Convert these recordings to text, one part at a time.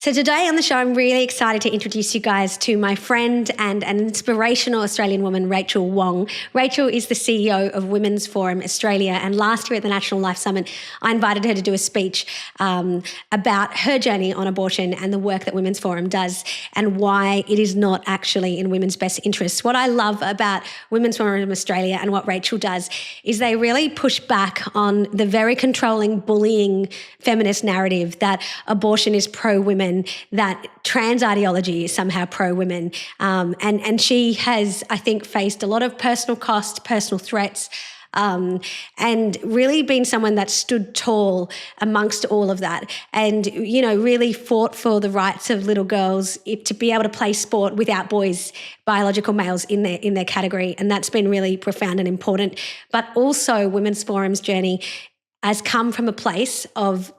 So today on the show, I'm really excited to introduce you guys to my friend and an inspirational Australian woman, Rachael Wong. Rachael is the CEO of Women's Forum Australia, and last year at the National Life Summit, I invited her to do a speech about her journey on abortion and the work that Women's Forum does and why it is not actually in women's best interests. What I love about Women's Forum Australia and what Rachael does is they really push back on the very controlling, bullying feminist narrative that abortion is pro-women, that trans ideology is somehow pro-women. And she has, I think, faced a lot of personal cost, personal threats, and really been someone that stood tall amongst all of that and, you know, really fought for the rights of little girls to be able to play sport without boys, biological males in their category. And that's been really profound and important. But also Women's Forum's journey has come from a place of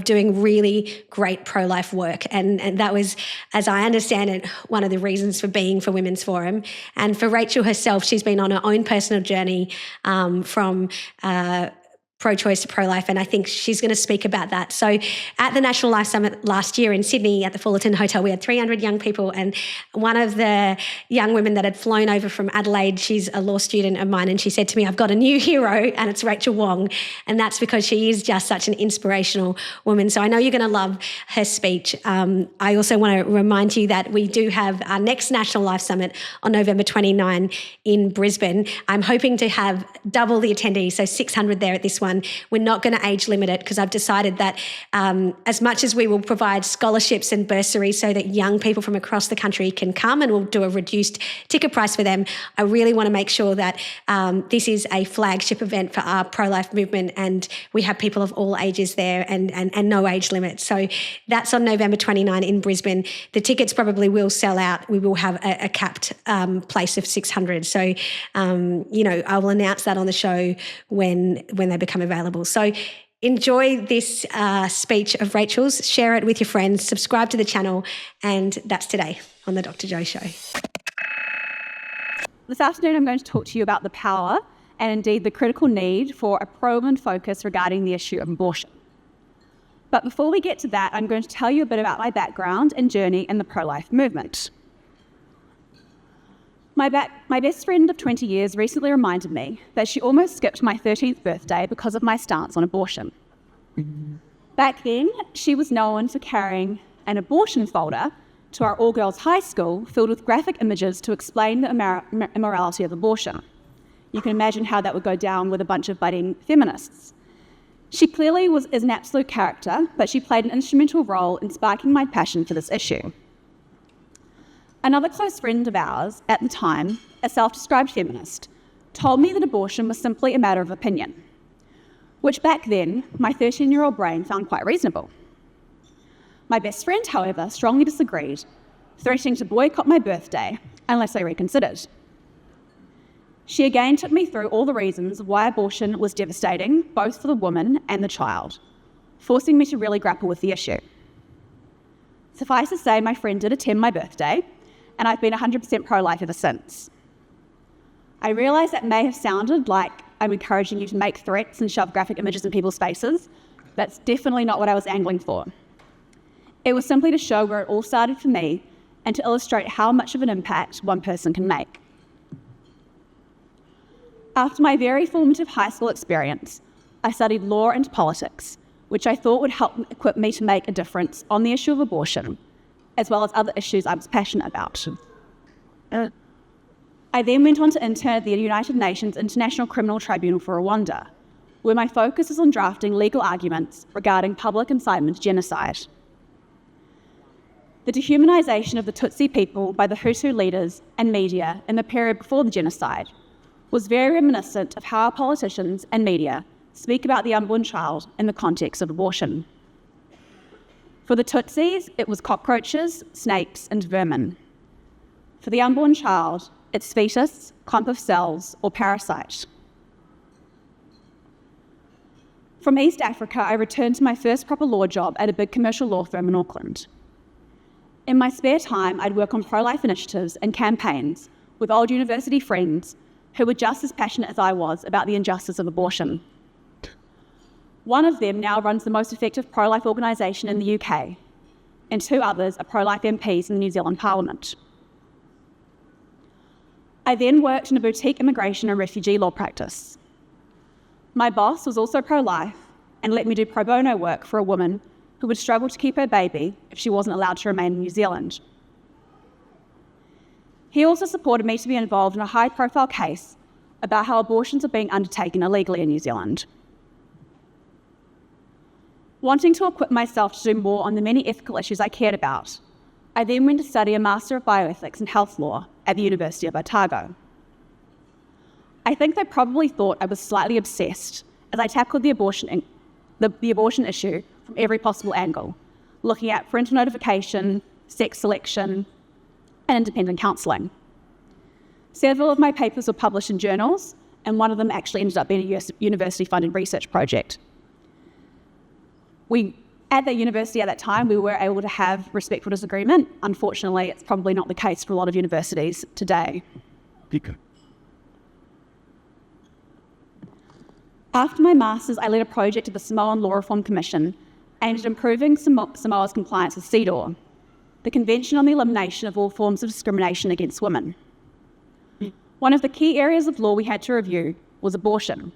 doing really great pro-life work. And that was, as I understand it, one of the reasons for being for Women's Forum. And for Rachael herself, she's been on her own personal journey from pro-choice to pro-life, and I think she's going to speak about that. So at the National Life Summit last year in Sydney at the Fullerton Hotel, we had 300 young people, and one of the young women that had flown over from Adelaide, she's a law student of mine, and she said to me, I've got a new hero, and it's Rachael Wong, and that's because she is just such an inspirational woman. So I know you're going to love her speech. I also want to remind you that we do have our next National Life Summit on November 29 in Brisbane. I'm hoping to have double the attendees, so 600 there at this one. We're not going to age limit it because I've decided that as much as we will provide scholarships and bursaries so that young people from across the country can come, and we'll do a reduced ticket price for them, I really want to make sure that this is a flagship event for our pro-life movement, and we have people of all ages there and no age limit. So that's on November 29 in Brisbane. The tickets probably will sell out. We will have a capped place of 600. So, you know, I will announce that on the show when they become available. So enjoy this speech of Rachael's, share it with your friends, subscribe to the channel, and that's today on The Dr. Jo Show. This afternoon I'm going to talk to you about the power and indeed the critical need for a pro-woman focus regarding the issue of abortion. But before we get to that, I'm going to tell you a bit about my background and journey in the pro-life movement. My best friend of 20 years recently reminded me that she almost skipped my 13th birthday because of my stance on abortion. Back then, she was known for carrying an abortion folder to our all-girls high school filled with graphic images to explain the immorality of abortion. You can imagine how that would go down with a bunch of budding feminists. She clearly is an absolute character, but she played an instrumental role in sparking my passion for this issue. Another close friend of ours at the time, a self-described feminist, told me that abortion was simply a matter of opinion, which back then, my 13-year-old brain found quite reasonable. My best friend, however, strongly disagreed, threatening to boycott my birthday unless I reconsidered. She again took me through all the reasons why abortion was devastating, both for the woman and the child, forcing me to really grapple with the issue. Suffice to say, my friend did attend my birthday, and I've been 100% pro-life ever since. I realise that may have sounded like I'm encouraging you to make threats and shove graphic images in people's faces. That's definitely not what I was angling for. It was simply to show where it all started for me and to illustrate how much of an impact one person can make. After my very formative high school experience, I studied law and politics, which I thought would help equip me to make a difference on the issue of abortion, as well as other issues I was passionate about. I then went on to intern at the United Nations International Criminal Tribunal for Rwanda, where my focus is on drafting legal arguments regarding public incitement to genocide. The dehumanisation of the Tutsi people by the Hutu leaders and media in the period before the genocide was very reminiscent of how our politicians and media speak about the unborn child in the context of abortion. For the Tutsis, it was cockroaches, snakes, and vermin. For the unborn child, it's fetus, clump of cells, or parasite. From East Africa, I returned to my first proper law job at a big commercial law firm in Auckland. In my spare time, I'd work on pro-life initiatives and campaigns with old university friends who were just as passionate as I was about the injustice of abortion. One of them now runs the most effective pro-life organisation in the UK. and 2 others are pro-life MPs in the New Zealand Parliament. I then worked in a boutique immigration and refugee law practice. My boss was also pro-life and let me do pro bono work for a woman who would struggle to keep her baby if she wasn't allowed to remain in New Zealand. He also supported me to be involved in a high-profile case about how abortions are being undertaken illegally in New Zealand. Wanting to equip myself to do more on the many ethical issues I cared about, I then went to study a Master of Bioethics and Health Law at the University of Otago. I think they probably thought I was slightly obsessed as I tackled the abortion issue from every possible angle, looking at parental notification, sex selection, and independent counselling. Several of my papers were published in journals, and one of them actually ended up being a university-funded research project. At the university at that time, we were able to have respectful disagreement. Unfortunately, it's probably not the case for a lot of universities today. After my master's, I led a project at the Samoan Law Reform Commission aimed at improving Samoa's compliance with CEDAW, the Convention on the Elimination of All Forms of Discrimination Against Women. One of the key areas of law we had to review was abortion,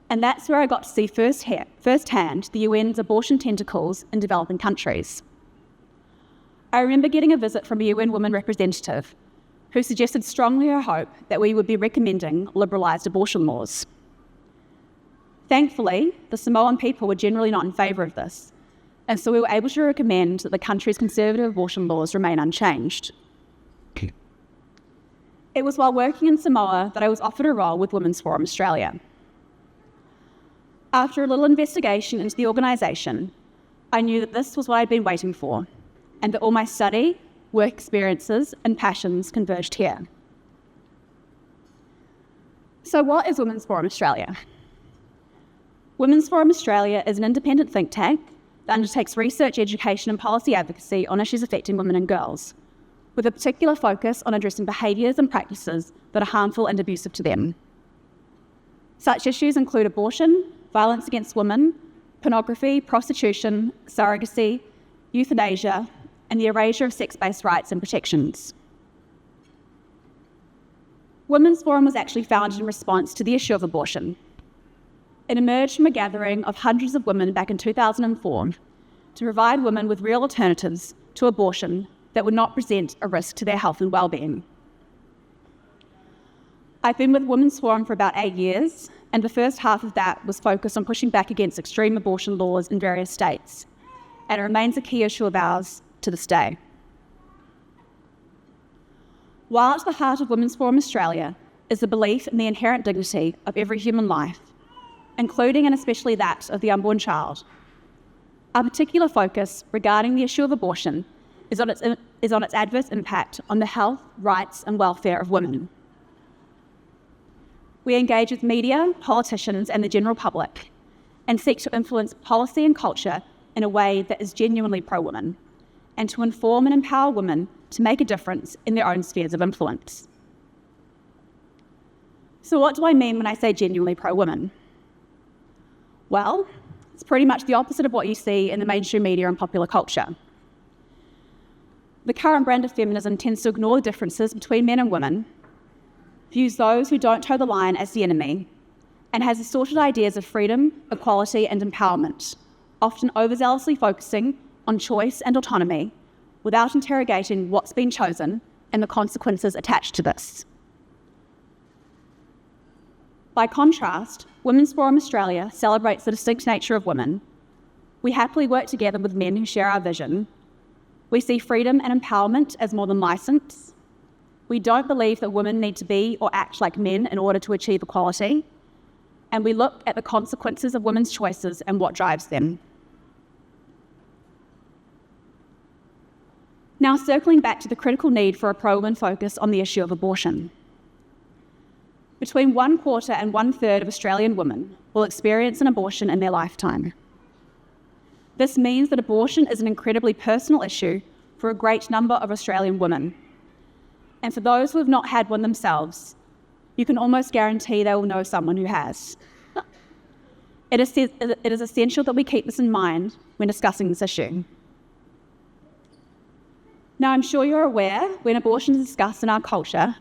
and that's where I got to see firsthand the UN's abortion tentacles in developing countries. I remember getting a visit from a UN woman representative who suggested strongly her hope that we would be recommending liberalised abortion laws. Thankfully, the Samoan people were generally not in favour of this, and so we were able to recommend that the country's conservative abortion laws remain unchanged. It was while working in Samoa that I was offered a role with Women's Forum Australia. After a little investigation into the organisation, I knew that this was what I'd been waiting for, and that all my study, work experiences, and passions converged here. So what is Women's Forum Australia? Women's Forum Australia is an independent think tank that undertakes research, education and policy advocacy on issues affecting women and girls, with a particular focus on addressing behaviours and practices that are harmful and abusive to them. Such issues include abortion, violence against women, pornography, prostitution, surrogacy, euthanasia, and the erasure of sex-based rights and protections. Women's Forum was actually founded in response to the issue of abortion. It emerged from a gathering of hundreds of women back in 2004 to provide women with real alternatives to abortion that would not present a risk to their health and well-being. I've been with Women's Forum for about 8 years, and the first half of that was focused on pushing back against extreme abortion laws in various states, and it remains a key issue of ours to this day. While at the heart of Women's Forum Australia is the belief in the inherent dignity of every human life, including and especially that of the unborn child, our particular focus regarding the issue of abortion is on its adverse impact on the health, rights and welfare of women. We engage with media, politicians and the general public and seek to influence policy and culture in a way that is genuinely pro-women and to inform and empower women to make a difference in their own spheres of influence. So what do I mean when I say genuinely pro-women? Well, it's pretty much the opposite of what you see in the mainstream media and popular culture. The current brand of feminism tends to ignore the differences between men and women, views those who don't toe the line as the enemy, and has distorted ideas of freedom, equality and empowerment, often overzealously focusing on choice and autonomy without interrogating what's been chosen and the consequences attached to this. By contrast, Women's Forum Australia celebrates the distinct nature of women. We happily work together with men who share our vision. We see freedom and empowerment as more than licence. We don't believe that women need to be or act like men in order to achieve equality. And we look at the consequences of women's choices and what drives them. Now, circling back to the critical need for a pro-woman focus on the issue of abortion. Between 1/4 and 1/3 of Australian women will experience an abortion in their lifetime. This means that abortion is an incredibly personal issue for a great number of Australian women. And for those who have not had one themselves, you can almost guarantee they will know someone who has. It is essential that we keep this in mind when discussing this issue. Now, I'm sure you're aware when abortion is discussed in our culture,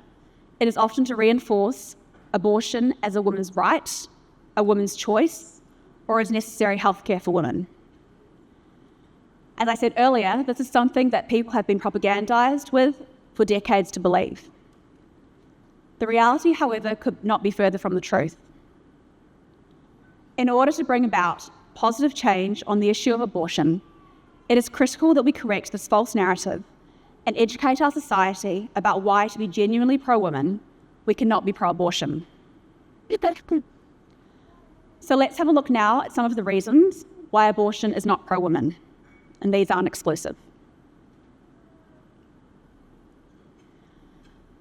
it is often to reinforce abortion as a woman's right, a woman's choice, or as necessary healthcare for women. As I said earlier, this is something that people have been propagandized with for decades to believe. The reality, however, could not be further from the truth. In order to bring about positive change on the issue of abortion, it is critical that we correct this false narrative and educate our society about why, to be genuinely pro-woman, we cannot be pro-abortion. So let's have a look now at some of the reasons why abortion is not pro-woman, and these aren't exclusive.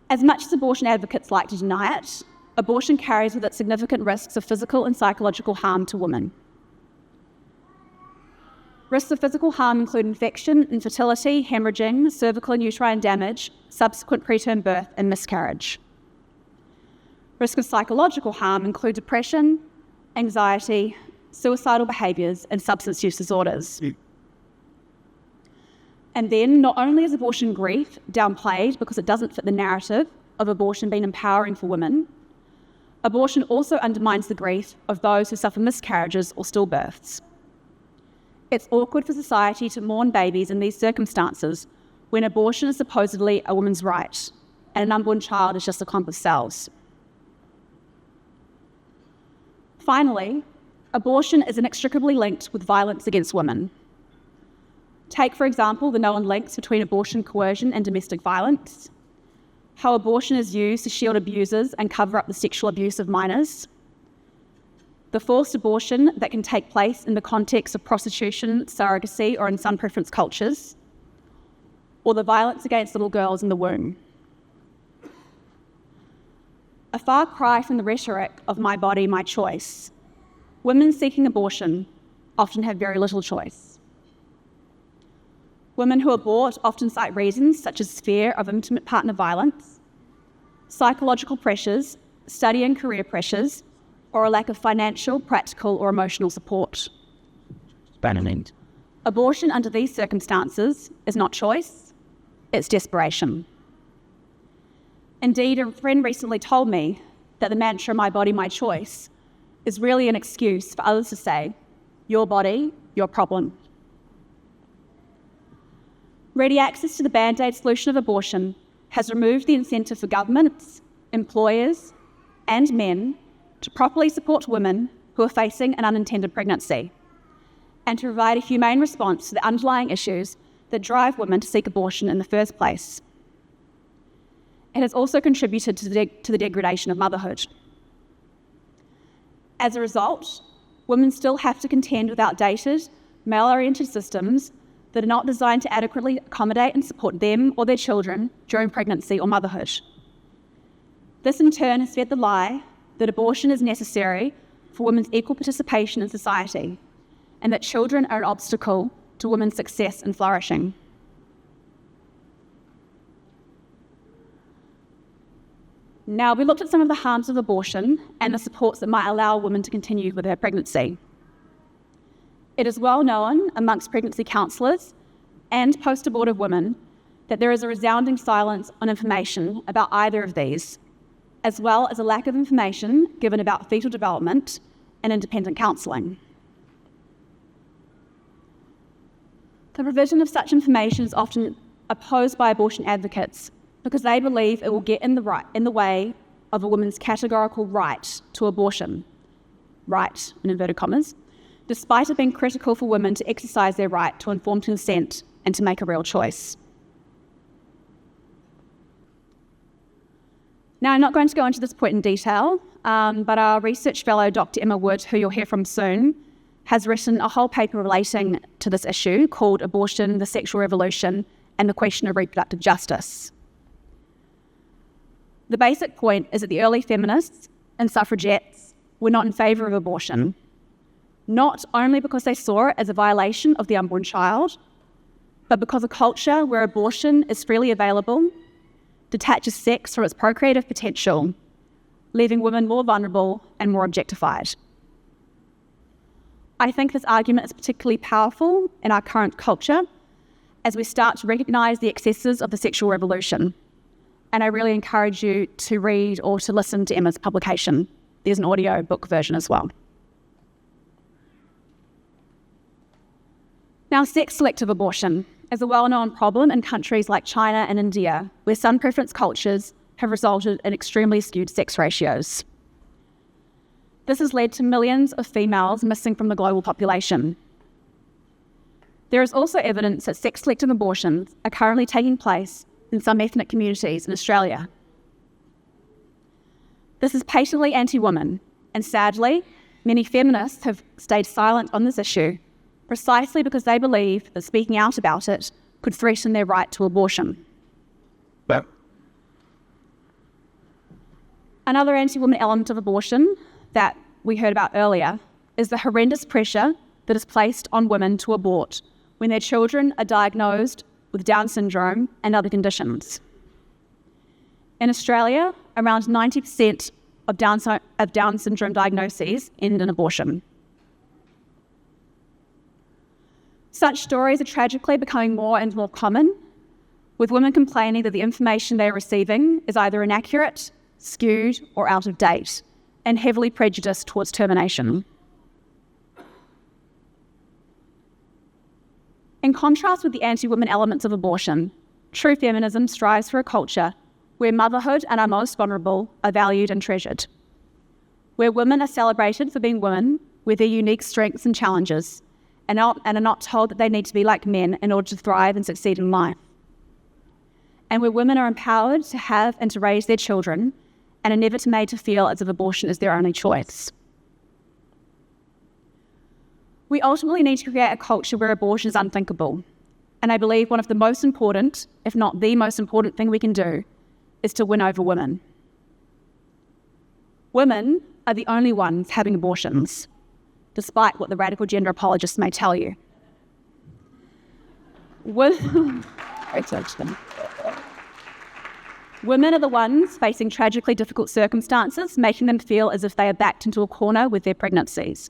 As much as abortion advocates like to deny it, abortion carries with it significant risks of physical and psychological harm to women. Risks of physical harm include infection, infertility, hemorrhaging, cervical and uterine damage, subsequent preterm birth, and miscarriage. Risk of psychological harm include depression, anxiety, suicidal behaviours, and substance use disorders. And then, not only is abortion grief downplayed because it doesn't fit the narrative of abortion being empowering for women, abortion also undermines the grief of those who suffer miscarriages or stillbirths. It's awkward for society to mourn babies in these circumstances when abortion is supposedly a woman's right and an unborn child is just a clump of cells. Finally, abortion is inextricably linked with violence against women. Take, for example, the known links between abortion, coercion, and domestic violence, how abortion is used to shield abusers and cover up the sexual abuse of minors, the forced abortion that can take place in the context of prostitution, surrogacy, or in some preference cultures, or the violence against little girls in the womb. A far cry from the rhetoric of my body, my choice, women seeking abortion often have very little choice. Women who abort often cite reasons such as fear of intimate partner violence, psychological pressures, study and career pressures, or a lack of financial, practical, or emotional support. Abortion under these circumstances is not choice, it's desperation. Indeed, a friend recently told me that the mantra, my body, my choice, is really an excuse for others to say, your body, your problem. Ready access to the Band-Aid solution of abortion has removed the incentive for governments, employers, and men to properly support women who are facing an unintended pregnancy and to provide a humane response to the underlying issues that drive women to seek abortion in the first place. It has also contributed to the degradation of motherhood. As a result, women still have to contend with outdated, male-oriented systems that are not designed to adequately accommodate and support them or their children during pregnancy or motherhood. This in turn has fed the lie that abortion is necessary for women's equal participation in society and that children are an obstacle to women's success and flourishing. Now, we looked at some of the harms of abortion and the supports that might allow a woman to continue with her pregnancy. It is well known amongst pregnancy counsellors and post-abortive women that there is a resounding silence on information about either of these, as well as a lack of information given about fetal development and independent counselling. The provision of such information is often opposed by abortion advocates because they believe it will get in the way of a woman's categorical right to abortion, right in inverted commas, despite it being critical for women to exercise their right to informed consent and to make a real choice. Now, I'm not going to go into this point in detail, but our research fellow, Dr. Emma Wood, who you'll hear from soon, has written a whole paper relating to this issue called Abortion, the Sexual Revolution, and the Question of Reproductive Justice. The basic point is that the early feminists and suffragettes were not in favour of abortion, not only because they saw it as a violation of the unborn child, but because a culture where abortion is freely available detaches sex from its procreative potential, leaving women more vulnerable and more objectified. I think this argument is particularly powerful in our current culture, as we start to recognise the excesses of the sexual revolution. And I really encourage you to read or to listen to Emma's publication. There's an audio book version as well. Now, sex-selective abortion is a well-known problem in countries like China and India, where son preference cultures have resulted in extremely skewed sex ratios. This has led to millions of females missing from the global population. There is also evidence that sex-selective abortions are currently taking place in some ethnic communities in Australia. This is patently anti-woman, and sadly, many feminists have stayed silent on this issue precisely because they believe that speaking out about it could threaten their right to abortion. But another anti-woman element of abortion that we heard about earlier is the horrendous pressure that is placed on women to abort when their children are diagnosed with Down syndrome and other conditions. In Australia, around 90% of Down syndrome diagnoses end in abortion. Such stories are tragically becoming more and more common, with women complaining that the information they are receiving is either inaccurate, skewed, or out of date, and heavily prejudiced towards termination. In contrast with the anti-women elements of abortion, true feminism strives for a culture where motherhood and our most vulnerable are valued and treasured, where women are celebrated for being women with their unique strengths and challenges, and are not told that they need to be like men in order to thrive and succeed in life, and where women are empowered to have and to raise their children and are never made to feel as if abortion is their only choice. We ultimately need to create a culture where abortion is unthinkable, and I believe one of the most important, if not the most important thing we can do, is to win over women. Women are the only ones having abortions, despite what the radical gender apologists may tell you. Women are the ones facing tragically difficult circumstances, making them feel as if they are backed into a corner with their pregnancies.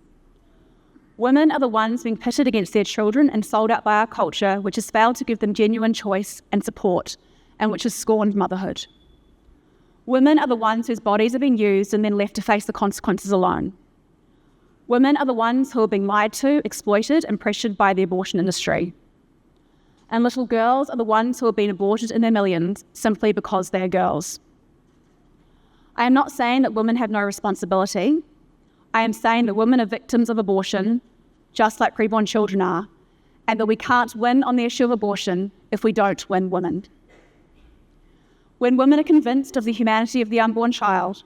Women are the ones being pitted against their children and sold out by our culture, which has failed to give them genuine choice and support, and which has scorned motherhood. Women are the ones whose bodies are being used and then left to face the consequences alone. Women are the ones who are being lied to, exploited, and pressured by the abortion industry. And little girls are the ones who are being aborted in their millions simply because they are girls. I am not saying that women have no responsibility. I am saying that women are victims of abortion, just like preborn children are, and that we can't win on the issue of abortion if we don't win women. When women are convinced of the humanity of the unborn child,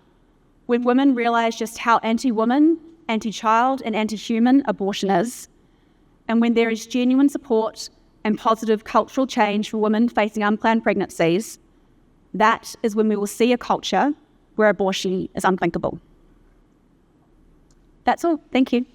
when women realise just how anti-woman, anti-child, and anti-human abortion is, and when there is genuine support and positive cultural change for women facing unplanned pregnancies, that is when we will see a culture where abortion is unthinkable. That's all. Thank you.